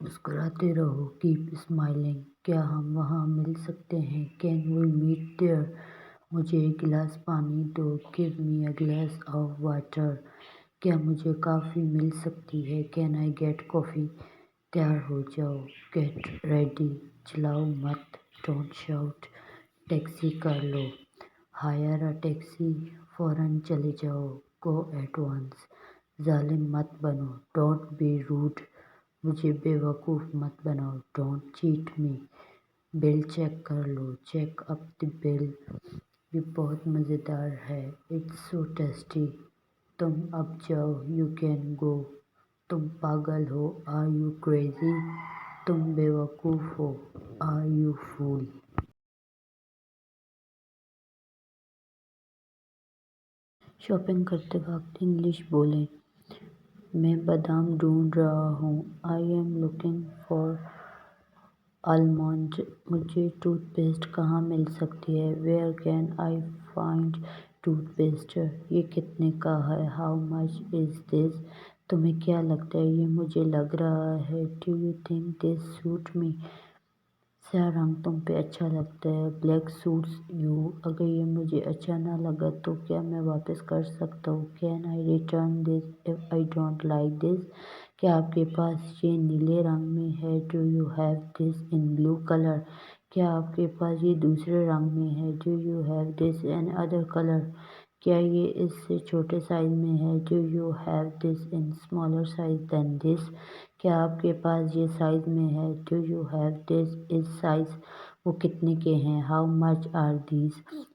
مسکراتے رہو، keep smiling. کیا ہم وہاں مل سکتے ہیں؟ Can we meet there? مجھے ایک گلاس پانی دو، give me a glass of water. کیا مجھے کافی مل سکتی ہے؟ Can I get coffee? تیار ہو جاؤ، گیٹ ریڈی، چلاؤ مت، ڈونٹ شاؤٹ، ٹیکسی کر لو، ہائر اے ٹیکسی، فوراً چلے جاؤ، گو ایٹ ونس، ظالم مت بنو، ڈونٹ بی روڈ، مجھے بے وقوف مت بناؤ، don't chat me, bill check کر لو، چیک اپ دی بل، یہ بہت مزیدار ہے، اٹس سو ٹیسٹی، تم اب جاؤ، یو کین گو، تم پاگل ہو، آر یو کریزی، تم بے وقوف ہو، آر یو فول۔ شاپنگ کرتے وقت انگلش بولیں۔ میں بادام ڈھونڈ رہا ہوں، I am looking for almond. مجھے ٹوتھ پیسٹ کہاں مل سکتی ہے؟ Where can I find toothpaste? یہ کتنے کا ہے؟ How much is this? تمہیں کیا لگتا ہے یہ مجھے لگ رہا ہے؟ Do you think this suit me? سیاہ رنگ تم پہ اچھا لگتا ہے، بلیک سوٹس یو۔ اگر یہ مجھے اچھا نہ لگا تو کیا میں واپس کر سکتا ہوں؟ Can I return this if I don't like this? کیا آپ کے پاس یہ نیلے رنگ میں ہے؟ Do you have this in blue colour? کیا آپ کے پاس یہ دوسرے رنگ میں ہے؟ Do you have this in other colour? کیا یہ اس سے چھوٹے سائز میں ہے؟ Do you have this in smaller size than this? کیا آپ کے پاس یہ سائز میں ہے؟ Do you have this is size? وہ کتنے کے ہیں؟ How much are these?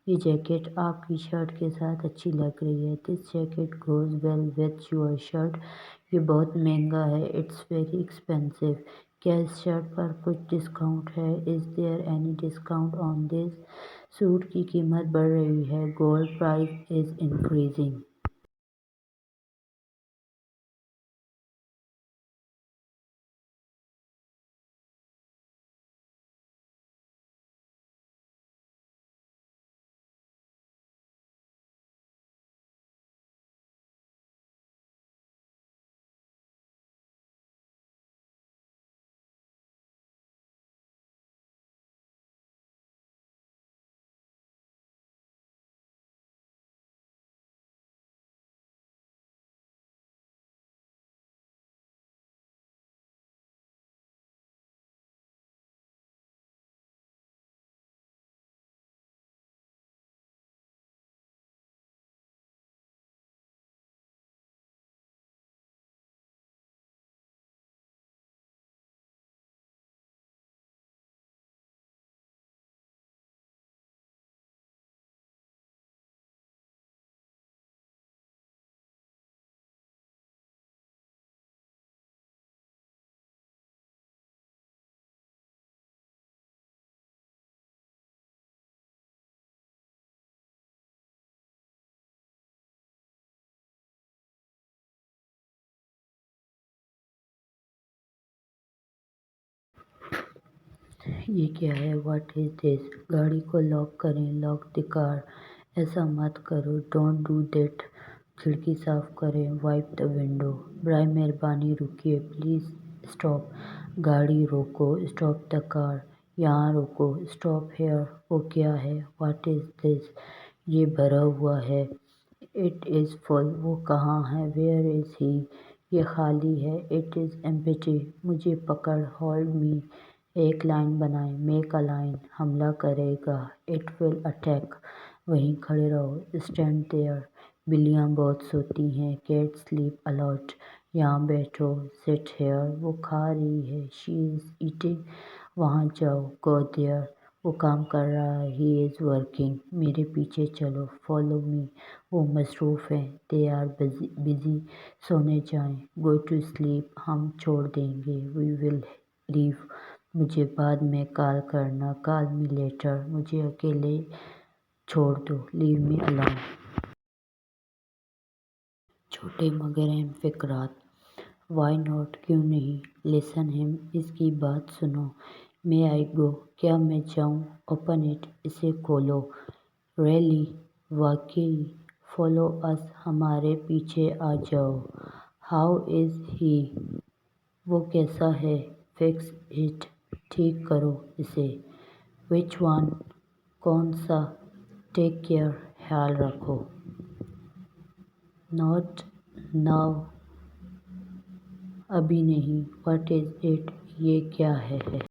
یہ جیکٹ آپ کی شرٹ کے ساتھ اچھی لگ رہی ہے، this jacket goes well with your shirt. یہ بہت مہنگا ہے، اٹس ویری ایکسپینسو۔ کیا اس شرٹ پر کچھ ڈسکاؤنٹ ہے؟ Is there any discount on this? Suit کی قیمت بڑھ رہی ہے، گولڈ پرائز از انکریزنگ۔ یہ کیا ہے؟ واٹ از دس؟ گاڑی کو لاک کریں، لاک دی کار۔ ایسا مت کرو، ڈونٹ ڈو دیٹ۔ کھڑکی صاف کریں، وائپ دی ونڈو۔ برائے مہربانی رکیے، پلیز اسٹاپ۔ گاڑی روکو، اسٹاپ دی کار۔ یہاں روکو، اسٹاپ ہیئر۔ وہ کیا ہے؟ واٹ از دس؟ یہ بھرا ہوا ہے، اٹ از فل۔ وہ کہاں ہے؟ ویئر از ہی؟ یہ خالی ہے، اٹ از ایمپٹی۔ مجھے پکڑ، ہولڈ می۔ ایک لائن بنائیں، میک اے لائن۔ حملہ کرے گا، اٹ ول اٹیک۔ وہیں کھڑے رہو، اسٹینڈ دیئر۔ بلیاں بہت سوتی ہیں، کیٹ سلیپ اے لاٹ۔ یہاں بیٹھو، سٹ ہیئر۔ وہ کھا رہی ہے، شی از ایٹنگ۔ وہاں جاؤ، گو دیئر۔ وہ کام کر رہا ہے، ہی از ورکنگ۔ میرے پیچھے چلو، فالو می۔ وہ مصروف ہیں، دے آر بزی۔ سونے جائیں، گو ٹو سلیپ۔ ہم چھوڑ دیں گے، وی ول لیو۔ مجھے بعد میں کال کرنا، کال می لیٹر۔ مجھے اکیلے چھوڑ دو، لیو می الون۔ چھوٹے مگر اہم فقرات۔ Y not? کیوں نہیں؟ لسن ہم، اس کی بات سنو۔ مے آئی گو؟ کیا میں جاؤں؟ اوپن اٹ، اسے کھولو۔ ریئلی؟ واقعی؟ فالو اس، ہمارے پیچھے آ جاؤ۔ ہاؤ از ہی؟ وہ کیسا ہے؟ fix it, ٹھیک کرو اسے. which one, کون سا. take care, خیال رکھو. not now, ابھی نہیں. what is it, یہ کیا ہے.